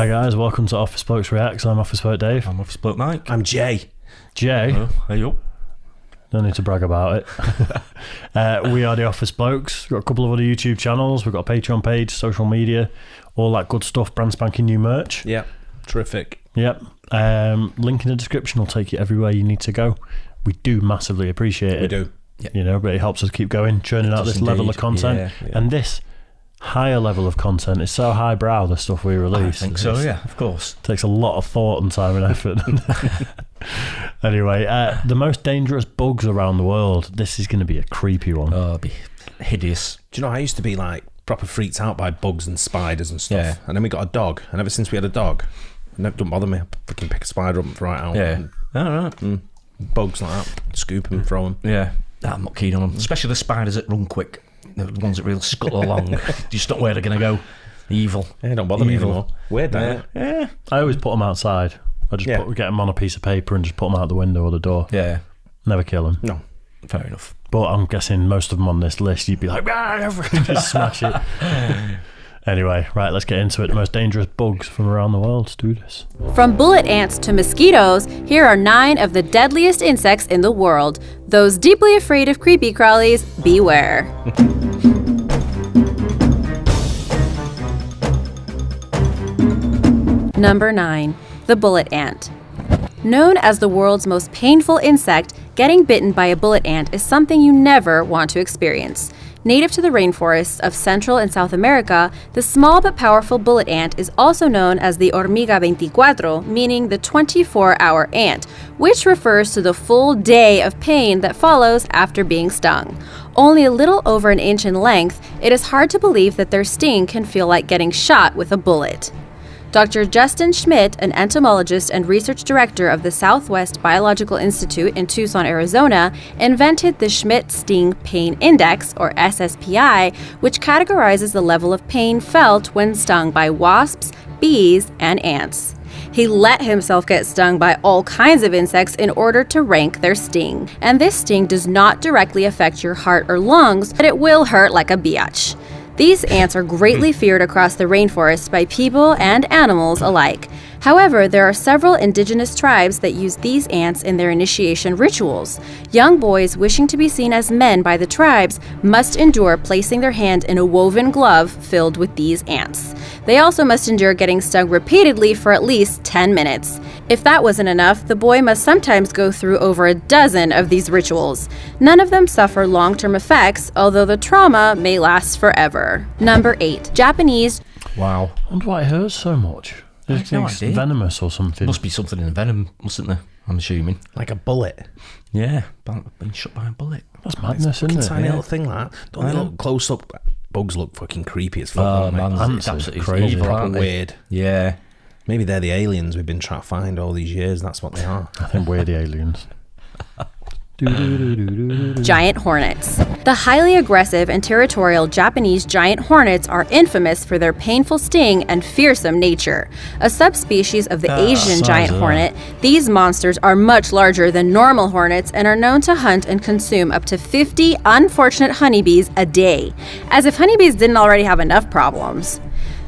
Hi guys, welcome to Office Blokes Reacts. I'm Office Bloke Dave. I'm Office Bloke Mike. I'm Jay. Jay? Hey up. Don't need to brag about it. We are the Office Blokes. We've got a couple of other YouTube channels. We've got a Patreon page, social media, all that good stuff, brand spanking new merch. Yeah, terrific. Yep. Link in the description will take you everywhere you need to go. We do massively appreciate it. We do. You know, but it helps us keep going, churning out this level of content. Yeah. And this higher level of content is so highbrow, the stuff we release. I think so, yeah, of course. Takes a lot of thought and time and effort. Anyway, the most dangerous bugs around the world. This is going to be a creepy one. Oh, it'd be hideous. Do you know, I used to be like proper freaked out by bugs and spiders and stuff. Yeah. And then we got a dog. And ever since we had a dog, it never don't bother me. I fucking pick a spider up and throw it out. Yeah. All right. Bugs like that, scoop them, throw them. Yeah. I'm not keen on them. Especially the spiders that run quick. The ones that really scuttle along. You just don't know where they're going to go. Evil. Yeah, don't bother me anymore. Weird, that. Yeah. I always put them outside. I just get them on a piece of paper and just put them out the window or the door. Yeah. Never kill them. No. Fair enough. But I'm guessing most of them on this list, you'd be like, just smash it. Anyway, right, let's get into it. The most dangerous bugs from around the world. Let's do this. From bullet ants to mosquitoes, here are 9 of the deadliest insects in the world. Those deeply afraid of creepy crawlies, beware. Number 9. The bullet ant. Known as the world's most painful insect, getting bitten by a bullet ant is something you never want to experience. Native to the rainforests of Central and South America, the small but powerful bullet ant is also known as the hormiga 24, meaning the 24-hour ant, which refers to the full day of pain that follows after being stung. Only a little over an inch in length, it is hard to believe that their sting can feel like getting shot with a bullet. Dr. Justin Schmidt, an entomologist and research director of the Southwest Biological Institute in Tucson, Arizona, invented the Schmidt Sting Pain Index, or SSPI, which categorizes the level of pain felt when stung by wasps, bees, and ants. He let himself get stung by all kinds of insects in order to rank their sting. And this sting does not directly affect your heart or lungs, but it will hurt like a biatch. These ants are greatly feared across the rainforest by people and animals alike. However, there are several indigenous tribes that use these ants in their initiation rituals. Young boys wishing to be seen as men by the tribes must endure placing their hand in a woven glove filled with these ants. They also must endure getting stung repeatedly for at least 10 minutes. If that wasn't enough, the boy must sometimes go through over a dozen of these rituals. None of them suffer long-term effects, although the trauma may last forever. Number 8. Japanese. Wow. I wonder why it hurts so much. It's no idea. venomous or something. Must be something in the venom, mustn't there? I'm assuming. Like a bullet. Yeah. Being shot by a bullet. That's madness, isn't it? Tiny little thing like that. Don't they look close up? Bugs look fucking creepy as fuck. Oh, don't they? man. Ants It's are absolutely crazy. evil, Proper aren't they? weird. Yeah. Maybe they're the aliens we've been trying to find all these years. That's what they are. I think we're the aliens. Giant hornets. The highly aggressive and territorial Japanese giant hornets are infamous for their painful sting and fearsome nature. A subspecies of the Asian giant hornet, these monsters are much larger than normal hornets and are known to hunt and consume up to 50 unfortunate honeybees a day. As if honeybees didn't already have enough problems.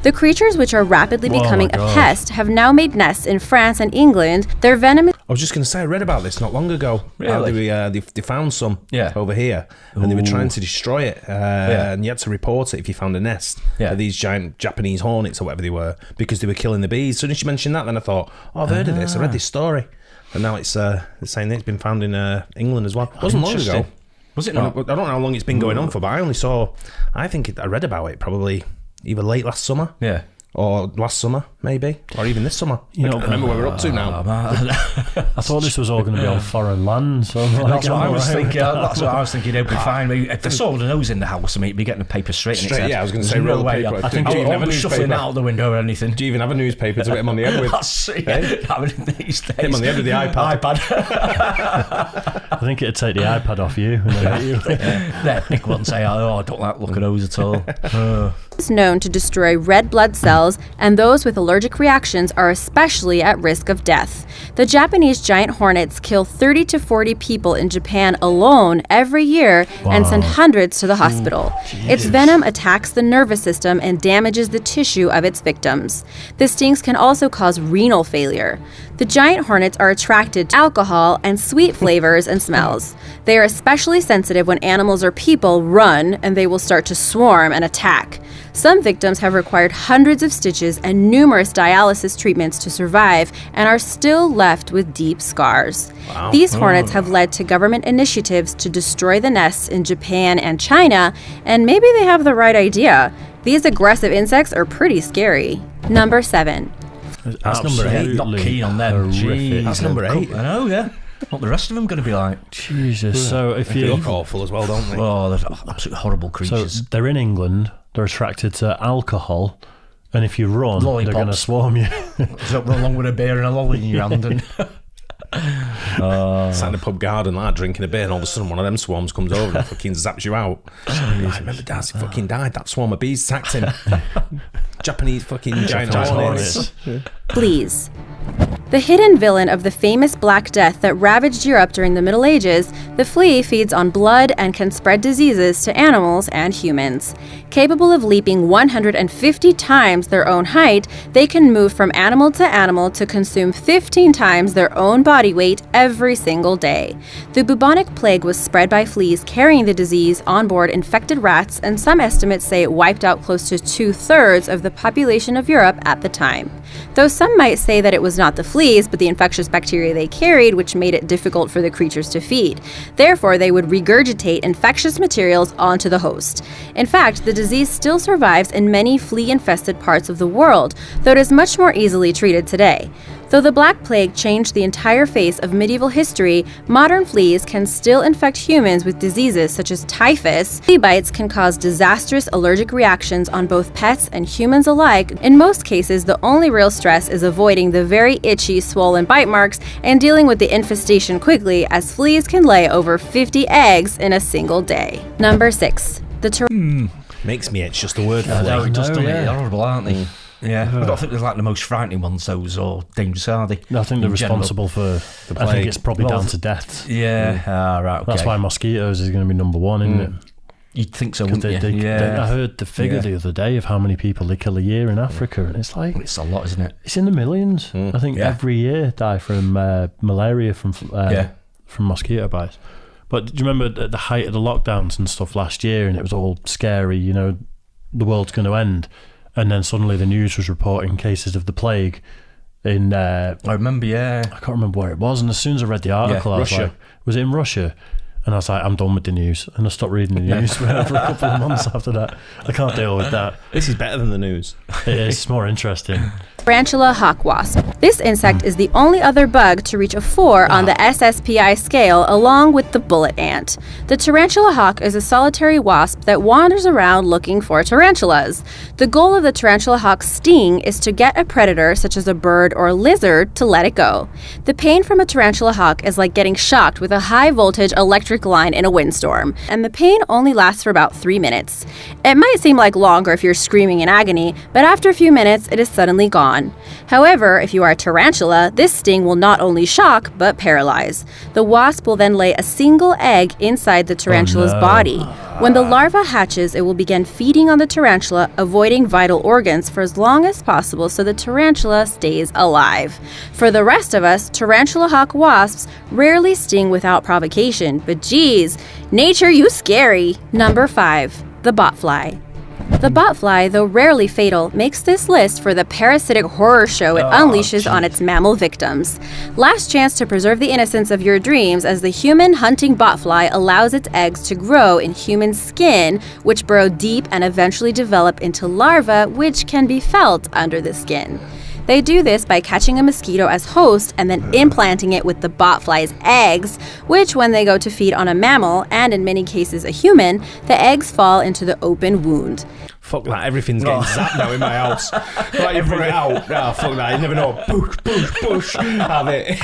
The creatures, which are rapidly becoming a pest, have now made nests in France and England. Their venom. I was just going to say, I read about this not long ago. Really? They found some over here, and they were Ooh. trying to destroy it, and you had to report it if you found a nest of these giant Japanese hornets or whatever they were, because they were killing the bees. As soon as you mentioned that, then I thought, oh, I've heard of this. I read this story, and now it's they're saying that it's been found in England as well. It wasn't long ago. Was it not? I don't know how long it's been going on for, but I read about it probably either late last summer, or last summer maybe, or even this summer. I don't remember where we're up to now. I thought this was all going to be on foreign land, so That's what I was thinking. That's what I was thinking. It'd be fine. If they saw the nose in the house, I mean, it'd be getting the paper straight in its head. Yeah, I was going to say roll paper. I think do you even have a shuffling newspaper out the window or anything. Do you even have a newspaper to hit him on the head with? That's it. These days. Hit him on the head with the iPad. I think it'd take the iPad off you. And then hit you. There, Nick wouldn't say, I don't like the look of those at all. Is known to destroy red blood cells, and those with allergic allergic reactions are especially at risk of death. The Japanese giant hornets kill 30 to 40 people in Japan alone every year and send hundreds to the hospital. Its venom attacks the nervous system and damages the tissue of its victims. The stings can also cause renal failure. The giant hornets are attracted to alcohol and sweet flavors and smells. They are especially sensitive when animals or people run, and they will start to swarm and attack. Some victims have required hundreds of stitches and numerous dialysis treatments to survive and are still left with deep scars. Wow. These hornets have led to government initiatives to destroy the nests in Japan and China, and maybe they have the right idea. These aggressive insects are pretty scary. Number 7. That's number 8. Not keen on them. Jeez. That's number 8. I know, yeah. What the rest of them going to be like? Jesus. So if They you look awful as well, don't they? Oh, they're absolutely horrible creatures. So they're in England, they're attracted to alcohol, and if you run, Lollipops. they're going to swarm you. So run along with a beer and a lolly in your hand. And Sat in the pub garden like that, drinking a beer, and all of a sudden one of them swarms comes over and fucking zaps you out. I remember Daz, he fucking died. That swarm of bees attacked him. Japanese fucking giant hornets. Fleas. The hidden villain of the famous Black Death that ravaged Europe during the Middle Ages, the flea feeds on blood and can spread diseases to animals and humans. Capable of leaping 150 times their own height, they can move from animal to consume 15 times their own body weight every single day. The bubonic plague was spread by fleas carrying the disease on board infected rats, and some estimates say it wiped out close to 2/3 of the population of Europe at the time. Though some might say that it was not the fleas, but the infectious bacteria they carried, which made it difficult for the creatures to feed. Therefore, they would regurgitate infectious materials onto the host. In fact, the disease still survives in many flea-infested parts of the world, though it is much more easily treated today. Though the Black Plague changed the entire face of medieval history, modern fleas can still infect humans with diseases such as typhus. Flea bites can cause disastrous allergic reactions on both pets and humans alike. In most cases, the only real stress is avoiding the very itchy, swollen bite marks and dealing with the infestation quickly, as fleas can lay over 50 eggs in a single day. Number 6. Makes me itch just the word I know, flea. it does, doesn't it? yeah. They're horrible, aren't they? Yeah, I don't think they're like the most frightening ones, those, or dangerous, are they? I think they're In general? responsible for the plague. I think it's probably Well, down to deaths. Yeah, right, okay. That's why mosquitoes is going to be number 1, isn't it? You'd think so, 'Cause wouldn't you? I heard the figure the other day of how many people they kill a year in Africa, and it's like It's a lot, isn't it? it's in the millions. I think every year die from malaria from mosquito bites. But do you remember at the height of the lockdowns and stuff last year, and it was all scary, you know, the world's going to end, and then suddenly the news was reporting cases of the plague in I remember, I can't remember where it was, and as soon as I read the article, I was Russia. like, was it in Russia? And I was like, I'm done with the news, and I stopped reading the news for a couple of months after that. I can't deal with that. This is better than the news. It is. It's more interesting. Tarantula hawk wasp. This insect is the only other bug to reach a 4 on the SSPI scale, along with the bullet ant. The tarantula hawk is a solitary wasp that wanders around looking for tarantulas. The goal of the tarantula hawk's sting is to get a predator, such as a bird or a lizard, to let it go. The pain from a tarantula hawk is like getting shocked with a high-voltage electric line in a windstorm, and the pain only lasts for about 3 minutes. It might seem like longer if you're screaming in agony, but after a few minutes, it is suddenly gone. However, if you are a tarantula, this sting will not only shock, but paralyze. The wasp will then lay a single egg inside the tarantula's body. When the larva hatches, it will begin feeding on the tarantula, avoiding vital organs for as long as possible so the tarantula stays alive. For the rest of us, tarantula hawk wasps rarely sting without provocation, but geez, nature, you scary. Number 5. The botfly. The botfly, though rarely fatal, makes this list for the parasitic horror show it unleashes on its mammal victims. Last chance to preserve the innocence of your dreams, as the human hunting botfly allows its eggs to grow in human skin, which burrow deep and eventually develop into larvae, which can be felt under the skin. They do this by catching a mosquito as host and then implanting it with the botfly's eggs, which when they go to feed on a mammal, and in many cases a human, the eggs fall into the open wound. Fuck that, everything's getting zapped now in my house. Like, you put it out, fuck that, you never know. Push, push, push, have it.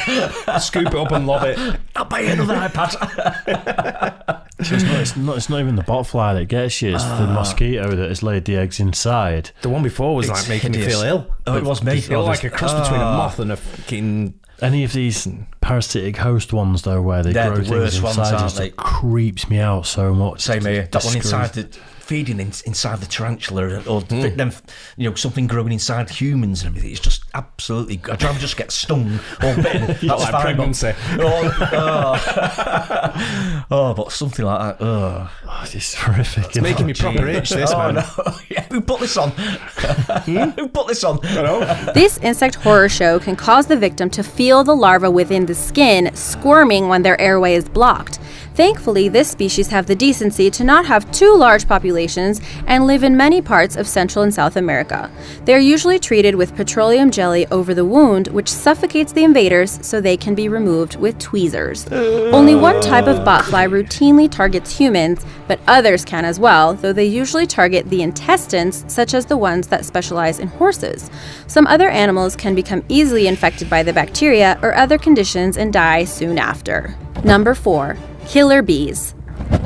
Scoop it up and lob it. I'll buy you another iPad. So it's not even the botfly that gets you, it's the mosquito that has laid the eggs inside. The one before was like making me feel ill. Oh, it was me. It felt like a cross between a moth and a fucking... Any of these parasitic host ones, though, where they grow things inside, it creeps me out so much. Same here. That one inside the... feeding inside the tarantula, or them, something growing inside humans and everything. It's just absolutely. I'd rather just get stung or bitten. That's like fine. pregnancy. But something like that. It's horrific. It's making me proper itch. This man. No. Yeah, who put this on? Who put this on? I know. This insect horror show can cause the victim to feel the larva within the skin squirming when their airway is blocked. Thankfully, this species have the decency to not have too large populations and live in many parts of Central and South America. They are usually treated with petroleum jelly over the wound, which suffocates the invaders so they can be removed with tweezers. Only one type of botfly routinely targets humans, but others can as well, though they usually target the intestines, such as the ones that specialize in horses. Some other animals can become easily infected by the bacteria or other conditions and die soon after. Number 4. Killer bees.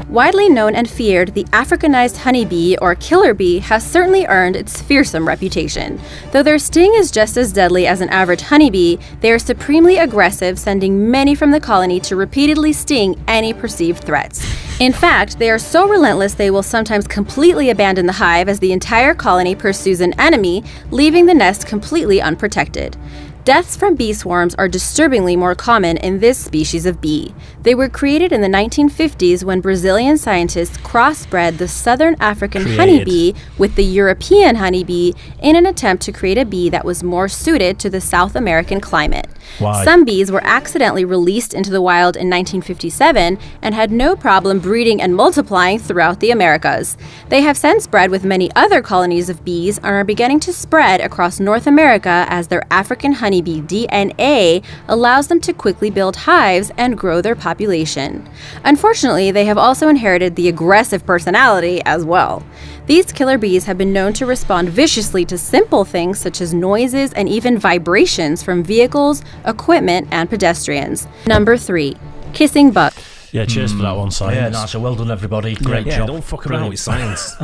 Widely known and feared, the Africanized honeybee or killer bee has certainly earned its fearsome reputation. Though their sting is just as deadly as an average honeybee, they are supremely aggressive, sending many from the colony to repeatedly sting any perceived threats. In fact, they are so relentless they will sometimes completely abandon the hive as the entire colony pursues an enemy, leaving the nest completely unprotected. Deaths from bee swarms are disturbingly more common in this species of bee. They were created in the 1950s when Brazilian scientists crossbred the southern African honeybee with the European honeybee in an attempt to create a bee that was more suited to the South American climate. Why? Some bees were accidentally released into the wild in 1957 and had no problem breeding and multiplying throughout the Americas. They have since bred with many other colonies of bees and are beginning to spread across North America as their African honeybee DNA allows them to quickly build hives and grow their population. Unfortunately, they have also inherited the aggressive personality as well. These killer bees have been known to respond viciously to simple things such as noises and even vibrations from vehicles, equipment, and pedestrians. Number 3. Kissing bug. Yeah, cheers for that one, science. Yeah, nice. So well done, everybody. Great job. Don't fuck around with science.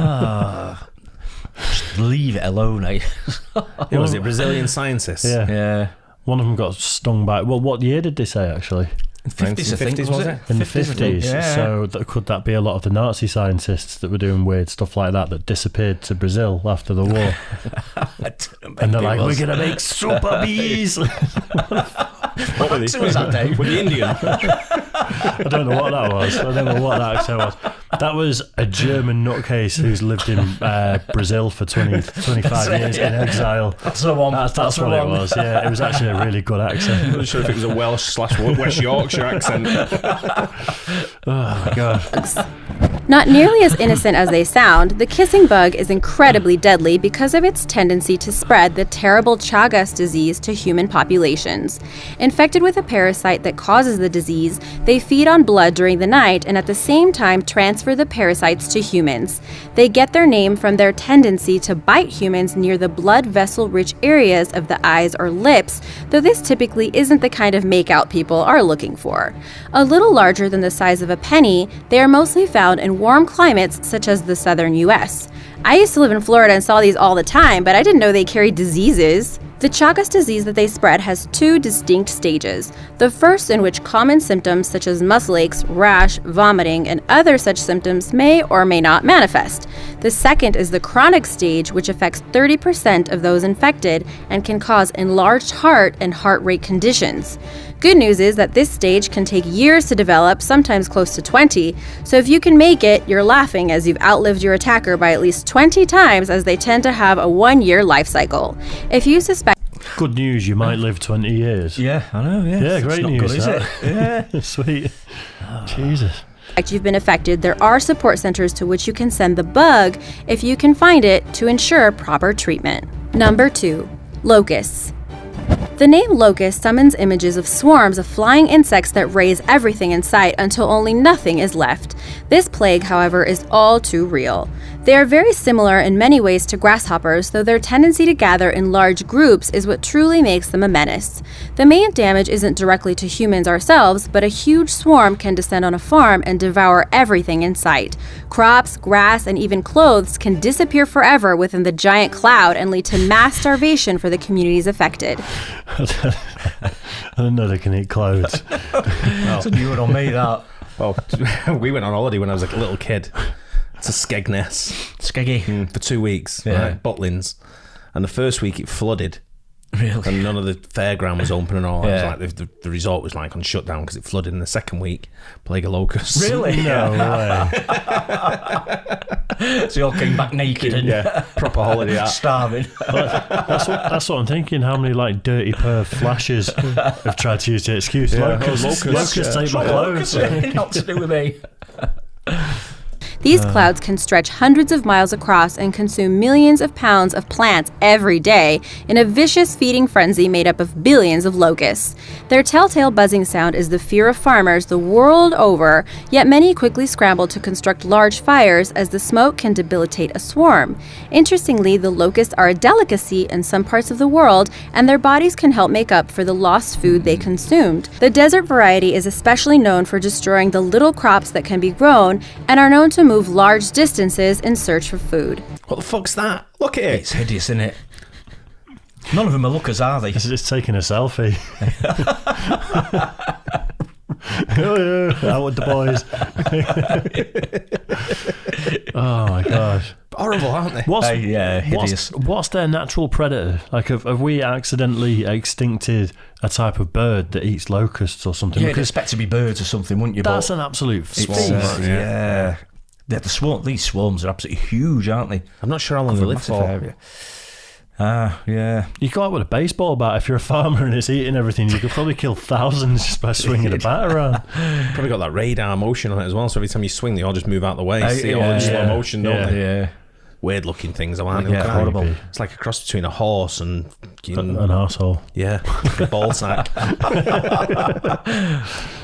Just leave it alone, eh? It was it Brazilian scientists. Yeah. One of them got stung by... Well, what year did they say, actually? 50s, I think, was it? In the 50s. Yeah. So could that be a lot of the Nazi scientists that were doing weird stuff like that disappeared to Brazil after the war? And they're like, we're going to make super bees! What was that, Dave? With the Indian? I don't know what that was. I don't know what that accent was. That was a German nutcase who's lived in Brazil for 25 years in exile. That's the one. That's what it was, yeah. It was actually a really good accent. I'm not sure if it was a Welsh/West Yorkshire accent. Oh, God. Not nearly as innocent as they sound, the kissing bug is incredibly deadly because of its tendency to spread the terrible Chagas disease to human populations. Infected with a parasite that causes the disease, they feed on blood during the night and at the same time transfer the parasites to humans. They get their name from their tendency to bite humans near the blood vessel-rich areas of the eyes or lips, though this typically isn't the kind of makeout people are looking for. A little larger than the size of a penny, they are mostly found in warm climates such as the southern US. I used to live in Florida and saw these all the time, but I didn't know they carried diseases. The Chagas disease that they spread has 2 distinct stages. The first, in which common symptoms such as muscle aches, rash, vomiting, and other such symptoms may or may not manifest. The second is the chronic stage, which affects 30% of those infected and can cause enlarged heart and heart rate conditions. Good news is that this stage can take years to develop, sometimes close to 20, so if you can make it, you're laughing as you've outlived your attacker by at least 20 times, as they tend to have a 1-year life cycle. If you suspect... Good news, you might live 20 years. Yeah, I know, yeah. Yeah, great news, good, is it? Yeah. Sweet. Jesus. You've been affected, there are support centers to which you can send the bug if you can find it to ensure proper treatment. Number 2. Locusts. The name locust summons images of swarms of flying insects that raze everything in sight until only nothing is left. This plague, however, is all too real. They are very similar in many ways to grasshoppers, though their tendency to gather in large groups is what truly makes them a menace. The main damage isn't directly to humans ourselves, but a huge swarm can descend on a farm and devour everything in sight. Crops, grass, and even clothes can disappear forever within the giant cloud and lead to mass starvation for the communities affected. I didn't know they can eat clothes. That's a new one on me, that. Well, we went on holiday when I was like a little kid to Skegness. Skeggy. For 2 weeks, Yeah. right? Butlins. And the first week it flooded. Really? And none of the fairground was open and all. Yeah. It was like the resort was like on shutdown because it flooded in the second week. Plague of locusts. Really? No way. So you all came back naked and Proper holiday out. starving. That's what I'm thinking. How many like dirty perv flashes have tried to use the excuse? Yeah. Locusts Locusts, take my clothes. Not to do with me. These clouds can stretch hundreds of miles across and consume millions of pounds of plants every day in a vicious feeding frenzy made up of billions of locusts. Their telltale buzzing sound is the fear of farmers the world over, yet many quickly scramble to construct large fires as the smoke can debilitate a swarm. Interestingly, the locusts are a delicacy in some parts of the world, and their bodies can help make up for the lost food they consumed. The desert variety is especially known for destroying the little crops that can be grown and are known to move large distances in search for food. What the fuck's that? Look at it. It's hideous, isn't it? None of them are lookers, are they? It's taking a selfie. Oh yeah, out with the boys. Oh my gosh. Horrible, aren't they? Hideous. What's their natural predator? Like, have we accidentally extincted a type of bird that eats locusts or something? Yeah, you'd Because expect to be birds or something, wouldn't you? that's But an absolute it's, feast. yeah. These swarms are absolutely huge, aren't they? I'm not sure how long they live Massive for. area. Yeah. You go out with a baseball bat. If you're a farmer and it's eating everything, you could probably kill thousands just by swinging a bat around. Probably got that radar motion on it as well, so every time you swing, they all just move out the way. See it all in slow motion, don't they? Yeah. Weird looking things, aren't they? Yeah, Look horrible. creepy. It's like a cross between a horse and An arsehole. yeah, a ball sack.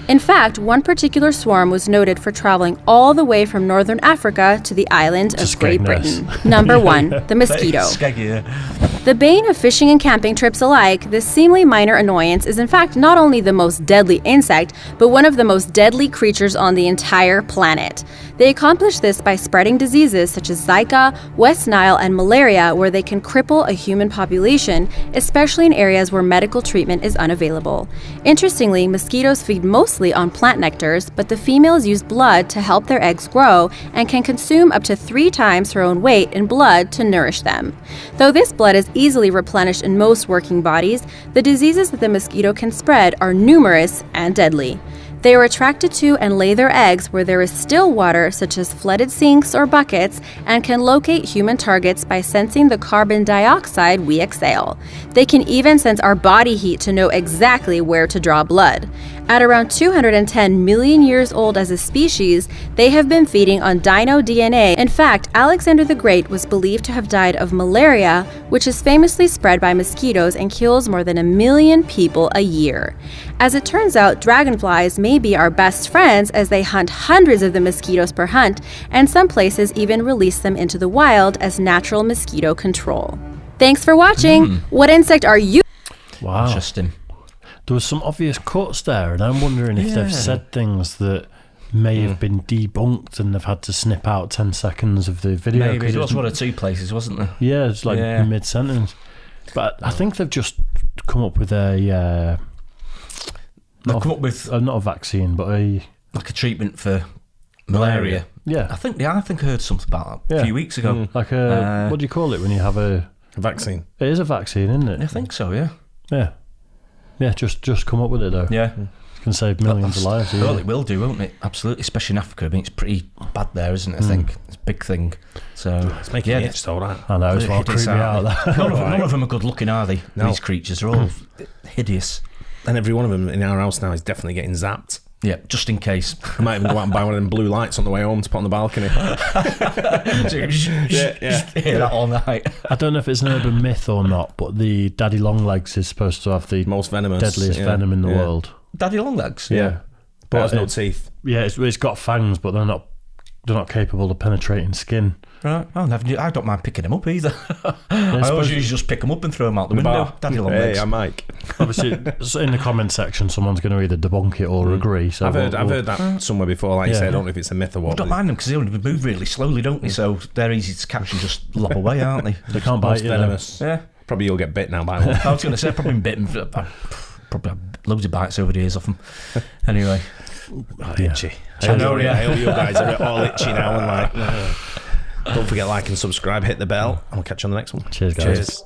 In fact, one particular swarm was noted for traveling all the way from northern Africa to the island of Great Skegness. Britain. Number 1, the mosquito. Skeggy, The bane of fishing and camping trips alike, this seemingly minor annoyance is in fact not only the most deadly insect, but one of the most deadly creatures on the entire planet. They accomplish this by spreading diseases such as Zika, West Nile, and malaria, where they can cripple a human population, especially in areas where medical treatment is unavailable. Interestingly, mosquitoes feed mostly on plant nectars, but the females use blood to help their eggs grow and can consume up to 3 times her own weight in blood to nourish them. Though this blood is easily replenished in most working bodies, the diseases that the mosquito can spread are numerous and deadly. They are attracted to and lay their eggs where there is still water, such as flooded sinks or buckets, and can locate human targets by sensing the carbon dioxide we exhale. They can even sense our body heat to know exactly where to draw blood. At around 210 million years old as a species, they have been feeding on dino DNA. In fact, Alexander the Great was believed to have died of malaria, which is famously spread by mosquitoes and kills more than 1 million people a year. As it turns out, dragonflies may be our best friends as they hunt hundreds of the mosquitoes per hunt, and some places even release them into the wild as natural mosquito control. Thanks for watching! What insect are you? Wow. Interesting. There was some obvious cuts there, and I'm wondering if they've said things that may have been debunked and they've had to snip out 10 seconds of the video. Maybe. There was 1 or 2 places, wasn't there? Yeah, it's like mid-sentence. But I think they've just come up with a... They've come up with not a vaccine, but a... like a treatment for malaria. Yeah. I think I heard something about that a few weeks ago. Like a... what do you call it when you have a... vaccine. It is a vaccine, isn't it? I think so, yeah. Yeah. Yeah, just come up with it, though. Yeah. It can save millions of lives. Well, it will do, won't it? Absolutely, especially in Africa. I mean, it's pretty bad there, isn't it? I think it's a big thing. So It's making me itch, though, that. I know, it's well creepy out there. None of them are good looking, are they? No. These creatures are all hideous. And every one of them in our house now is definitely getting zapped. Yeah, just in case. I might even go out and buy one of them blue lights on the way home to put on the balcony. Hear that all night. I don't know if it's an urban myth or not, but the daddy longlegs is supposed to have the Most venomous. deadliest venom in the world. Daddy Longlegs? Yeah. But it has no it- teeth. Yeah, it's got fangs, but they're not not capable of penetrating skin. Right. I don't mind picking them up either. I always usually just pick them up and throw them out the window. Daddy long legs. Hey, I'm Mike. Obviously, in the comment section, someone's going to either debunk it or agree. So I've heard that somewhere before. Like you say, I don't know if it's a myth or what. I don't mind them because they only move really slowly, don't they? So they're easy to catch and just lop away, aren't they? They can't bite you. Venomous. Yeah. Probably you'll get bit now by one. I was going to say, I've probably been bitten. Probably had loads of bites over the years off them. Anyway. Itchy. I know, I hope you guys are all itchy now and like. Don't forget, like and subscribe, hit the bell, and we'll catch you on the next one. Cheers, guys. Cheers.